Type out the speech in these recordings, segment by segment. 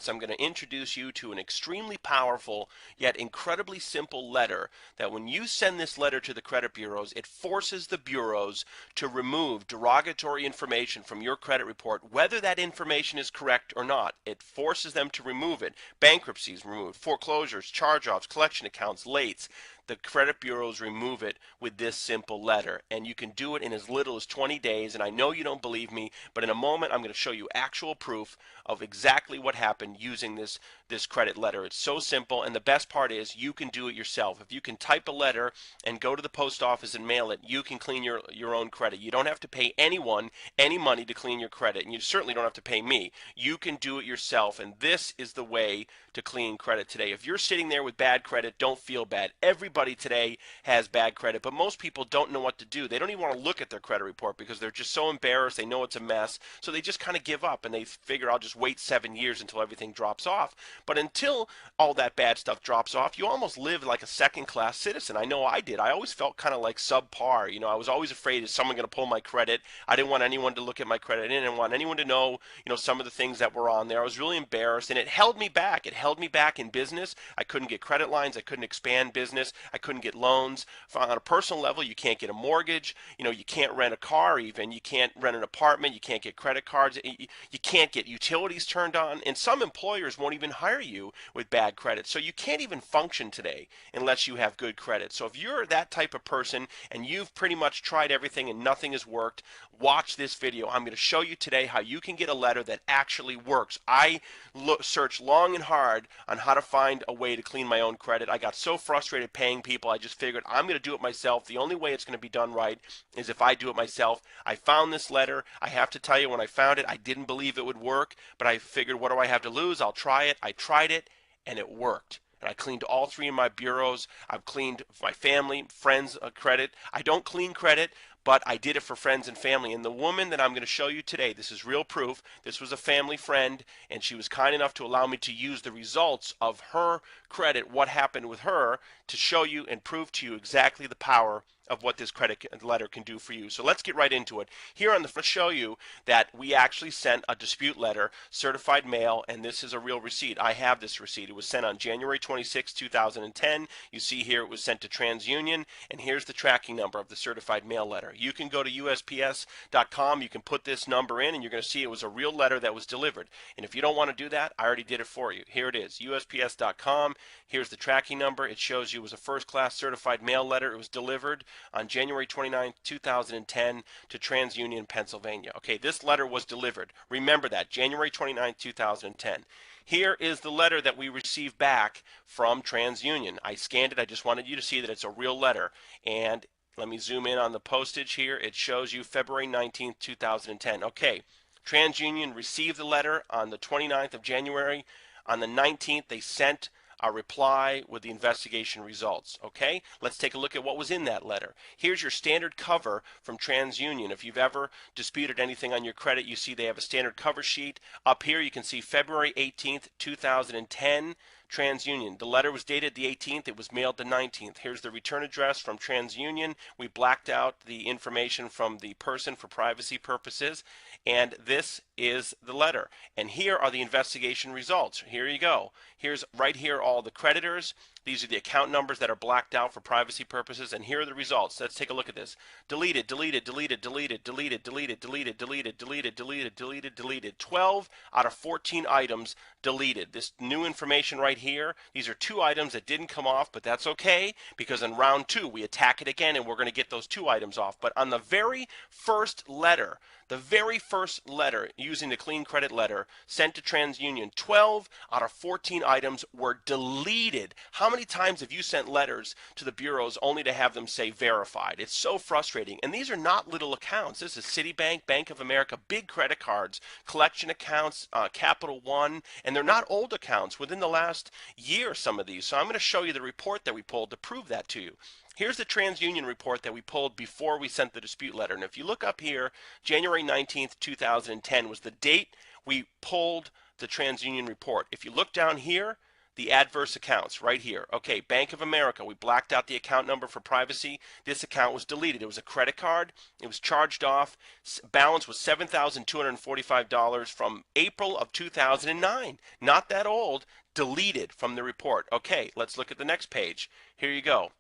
So I'm going to introduce you to an extremely powerful yet incredibly simple letter that when you send this letter to the credit bureaus, it forces the bureaus to remove derogatory information from your credit report, whether that information is correct or not. It forces them to remove it. Bankruptcies removed, foreclosures, charge-offs, collection accounts, lates. The credit bureaus remove it with this simple letter, and you can do it in as little as 20 days. And I know you don't believe me, but in a moment I'm going to show you actual proof of exactly what happened using this credit letter. It's so simple, and the best part is you can do it yourself. If you can type a letter and go to the post office and mail it, you can clean your own credit. You don't have to pay anyone any money to clean your credit, and you certainly don't have to pay me. You can do it yourself, and this is the way to clean credit today. If you're sitting there with bad credit, don't feel bad. Everybody today has bad credit, but most people don't know what to do. They don't even want to look at their credit report because they're just so embarrassed. They know it's a mess, so they just kind of give up, and they figure I'll just wait 7 years until everything drops off. But until all that bad stuff drops off, you almost live like a second-class citizen. I know I did. I always felt kind of like subpar. I was always afraid, is someone going to pull my credit? I didn't want anyone to look at my credit. I didn't want anyone to know, some of the things that were on there. I was really embarrassed, and it held me back. It held me back in business. I couldn't get credit lines. I couldn't expand business. I couldn't get loans. On a personal level, you can't get a mortgage. You can't rent a car even. You can't rent an apartment. You can't get credit cards. You can't get utilities turned on. And some employers won't even hire you with bad credit. So you can't even function today unless you have good credit. So if you're that type of person and you've pretty much tried everything and nothing has worked, watch this video. I'm going to show you today how you can get a letter that actually works. I searched long and hard on how to find a way to clean my own credit. I got so frustrated paying people, I just figured I'm going to do it myself. The only way it's going to be done right is if I do it myself. I found this letter. I have to tell you, when I found it, I didn't believe it would work, but I figured, what do I have to lose? I'll try it. I tried it, and it worked. And I cleaned all three of my bureaus. I've cleaned my family, friends' credit. I don't clean credit, but I did it for friends and family. And the woman that I'm going to show you today, this is real proof. This was a family friend, and she was kind enough to allow me to use the results of her credit, what happened with her, to show you and prove to you exactly the power of what this credit letter can do for you. So let's get right into it. Here on the front, show you that we actually sent a dispute letter, certified mail, and this is a real receipt. I have this receipt. It was sent on January 26, 2010. You see here it was sent to TransUnion, and here's the tracking number of the certified mail letter. You can go to USPS.com, you can put this number in, and you're going to see it was a real letter that was delivered. And if you don't want to do that, I already did it for you. Here it is, USPS.com. Here's the tracking number. It shows you it was a first-class certified mail letter. It was delivered on January 29, 2010 to TransUnion, Pennsylvania. Okay, this letter was delivered. Remember that, January 29, 2010. Here is the letter that we received back from TransUnion. I scanned it. I just wanted you to see that it's a real letter. And let me zoom in on the postage here. It shows you February 19, 2010. Okay, TransUnion received the letter on the 29th of January. On the 19th, they sent a reply with the investigation results. Okay, let's take a look at what was in that letter. Here's your standard cover from TransUnion. If you've ever disputed anything on your credit, you see they have a standard cover sheet. Up here you can see February 18th, 2010. TransUnion. The letter was dated the 18th. It was mailed the 19th. Here's the return address from TransUnion. We blacked out the information from the person for privacy purposes. And this is the letter. And here are the investigation results. Here you go. Here's right here all the creditors. These are the account numbers that are blacked out for privacy purposes. And here are the results. Let's take a look at this. Deleted, deleted, deleted, deleted, deleted, deleted, deleted, deleted, deleted, deleted, deleted, deleted. 12 out of 14 items deleted. This new information right here, these are 2 items that didn't come off, but that's okay, because in round 2 we attack it again and we're going to get those 2 items off. But on the very first letter, using the clean credit letter sent to TransUnion, 12 out of 14 items were deleted. How many times have you sent letters to the bureaus only to have them say verified? It's so frustrating. And these are not little accounts. This is Citibank, Bank of America, big credit cards, collection accounts, Capital One, and they're not old accounts within the last year, some of these. So I'm going to show you the report that we pulled to prove that to you. Here's the TransUnion report that we pulled before we sent the dispute letter. And if you look up here, January 19th, 2010 was the date we pulled the TransUnion report. If you look down here, the adverse accounts right here. Okay, Bank of America, we blacked out the account number for privacy. This account was deleted. It was a credit card. It was charged off. Balance was $7,245 from April of 2009. Not that old. Deleted from the report. Okay, let's look at the next page. Here you go.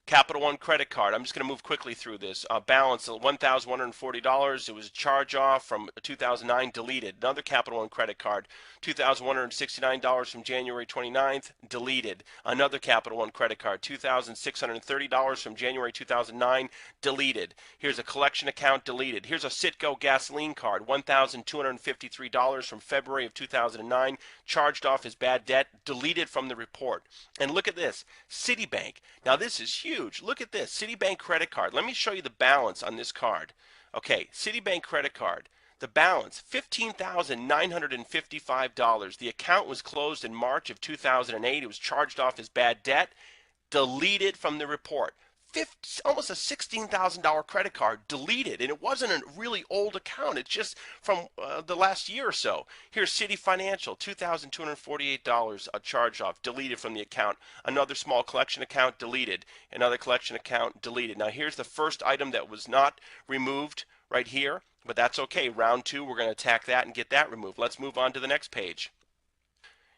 Capital One credit card. I'm just going to move quickly through this. Balance of $1,140. It was a charge off from 2009, deleted. Another Capital One credit card, $2,169 from January 29th, deleted. Another Capital One credit card, $2,630 from January 2009, deleted. Here's a collection account, deleted. Here's a Citgo gasoline card, $1,253 from February of 2009, charged off as bad debt, deleted from the report. And look at this, Citibank. Now this is huge. Look at this, Citibank credit card. Let me show you the balance on this card. Okay, Citibank credit card. The balance, $15,955. The account was closed in March of 2008. It was charged off as bad debt, deleted from the report. Almost a $16,000 credit card, deleted, and it wasn't a really old account. It's just from the last year or so. Here's City Financial, $2,248, a charge off, deleted from the account. Another small collection account, deleted. Another collection account, deleted. Now here's the first item that was not removed right here, but that's okay. Round two, we're going to attack that and get that removed. Let's move on to the next page.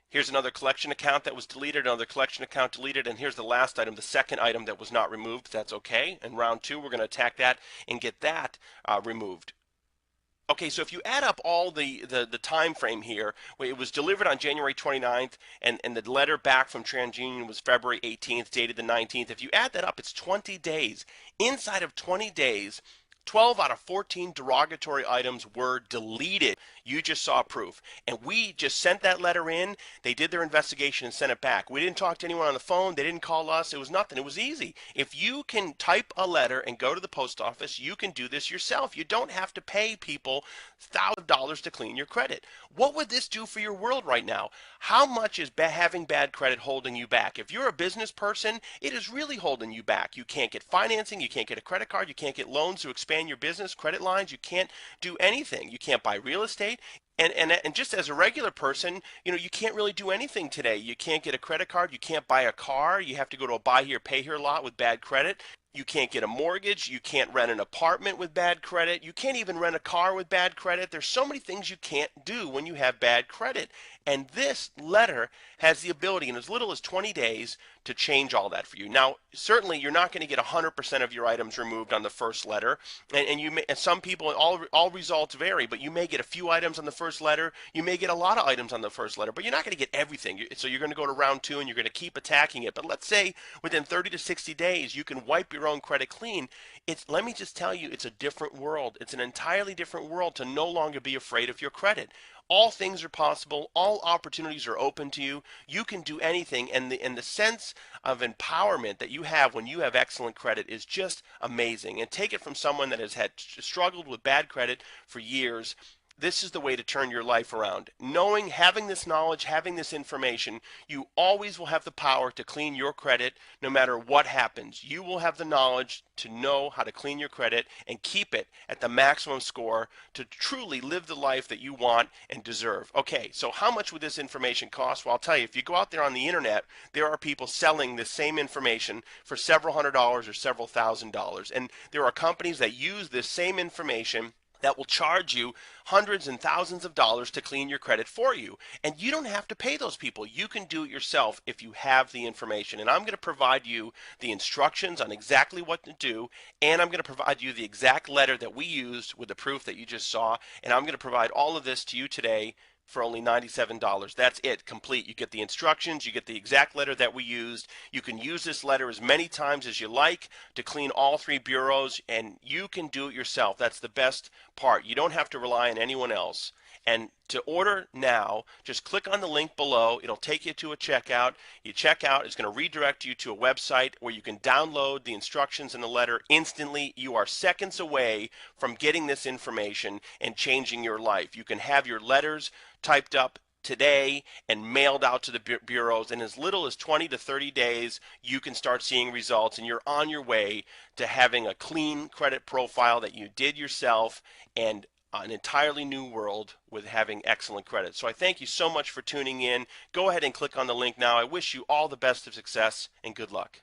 Here's another collection account that was deleted, another collection account deleted, and here's the last item, the second item that was not removed. That's okay. In round two, we're going to attack that and get that removed. Okay, so if you add up all the time frame here, it was delivered on January 29th, and the letter back from TransUnion was February 18th, dated the 19th. If you add that up, it's 20 days. Inside of 20 days, 12 out of 14 derogatory items were deleted. You just saw proof. And we just sent that letter in. They did their investigation and sent it back. We didn't talk to anyone on the phone. They didn't call us. It was nothing. It was easy. If you can type a letter and go to the post office, you can do this yourself. You don't have to pay people thousands of dollars to clean your credit. What would this do for your world right now? How much is having bad credit holding you back? If you're a business person, it is really holding you back. You can't get financing. You can't get a credit card. You can't get loans to expand your business, credit lines. You can't do anything. You can't buy real estate. And just as a regular person, you can't really do anything today. You can't get a credit card. You can't buy a car. You have to go to a buy here, pay here lot with bad credit. You can't get a mortgage. You can't rent an apartment with bad credit. You can't even rent a car with bad credit. There's so many things you can't do when you have bad credit. And this letter has the ability in as little as 20 days to change all that for you. Now, certainly you're not going to get 100% of your items removed on the first letter. And some people, all results vary, but you may get a few items on the first letter. You may get a lot of items on the first letter, but you're not going to get everything. So you're going to go to round two and you're going to keep attacking it. But let's say within 30 to 60 days, you can wipe your own credit clean. Let me just tell you, it's a different world. It's an entirely different world to no longer be afraid of your credit. All things are possible. All opportunities are open to you. You can do anything, and the sense of empowerment that you have when you have excellent credit is just amazing. And take it from someone that has struggled with bad credit for years. This is the way to turn your life around. Having this knowledge, having this information, you always will have the power to clean your credit no matter what happens. You will have the knowledge to know how to clean your credit and keep it at the maximum score to truly live the life that you want and deserve. Okay, so how much would this information cost? Well, I'll tell you, if you go out there on the internet, there are people selling this same information for several $100s or several $1,000s. And there are companies that use this same information that will charge you hundreds and thousands of dollars to clean your credit for you. And you don't have to pay those people. You can do it yourself if you have the information. And I'm going to provide you the instructions on exactly what to do. And I'm going to provide you the exact letter that we used with the proof that you just saw. And I'm going to provide all of this to you today for only $97. That's it, complete. You get the instructions, you get the exact letter that we used. You can use this letter as many times as you like to clean all three bureaus, and you can do it yourself. That's the best part. You don't have to rely on anyone else. And to order now, just click on the link below. It'll take you to a checkout. You check out, it's going to redirect you to a website where you can download the instructions in the letter instantly. You are seconds away from getting this information and changing your life. You can have your letters typed up today and mailed out to the bureaus in as little as 20 to 30 days. You can start seeing results, and you're on your way to having a clean credit profile that you did yourself. And an entirely new world with having excellent credit. So I thank you so much for tuning in. Go ahead and click on the link now. I wish you all the best of success and good luck.